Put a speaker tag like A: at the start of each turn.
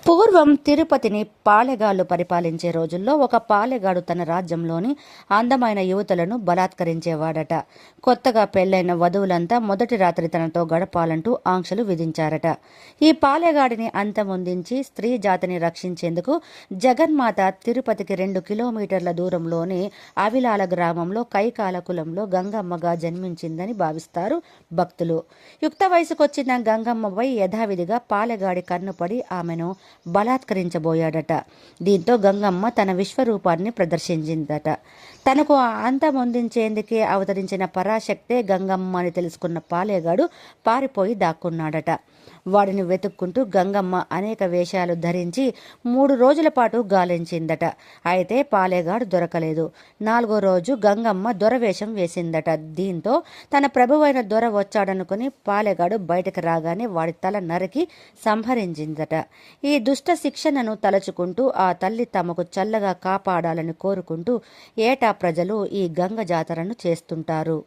A: పూర్వం తిరుపతిని పాలెగాళ్లు పరిపాలించే రోజుల్లో ఒక పాలెగాడు తన రాజ్యంలోని అందమైన యువతులను బలాత్కరించేవాడట. కొత్తగా పెళ్లైన వధువులంతా మొదటి రాత్రి తనతో గడపాలంటూ ఆంక్షలు విధించారట. ఈ పాలెగాడిని అంతమొందించి స్త్రీ జాతిని రక్షించేందుకు జగన్మాత తిరుపతికి 2 కిలోమీటర్ల దూరంలోని అవిలాల గ్రామంలో కైకాల కులంలో గంగమ్మగా జన్మించిందని భావిస్తారు భక్తులు. యుక్త వయసుకొచ్చిన గంగమ్మపై యథావిధిగా పాలెగాడి కన్నుపడి ఆమెను బలాత్కరించబోయాడట. దీంతో గంగమ్మ తన విశ్వరూపాన్ని ప్రదర్శించిందట. తనకు అంతమొందించేందుకే అవతరించిన పరాశక్తే గంగమ్మ అని తెలుసుకున్న పాలేగాడు పారిపోయి దాక్కున్నాడట. వాడిని వెతుక్కుంటూ గంగమ్మ అనేక వేషాలు ధరించి 3 రోజుల పాటు గాలించిందట. అయితే పాలేగాడు దొరకలేదు. 4వ రోజు గంగమ్మ దొరవేషం వేసిందట. దీంతో తన ప్రభువైన దొర వచ్చాడనుకుని పాలేగాడు బయటకు రాగానే వాడి తల నరికి సంహరించిందట. ఈ దుష్ట శిక్షణను తలుచుకుంటూ ఆ తల్లి తమకు చల్లగా కాపాడాలని కోరుకుంటూ ఏటా ప్రజలు ఈ గంగ జాతరను చేస్తుంటారు.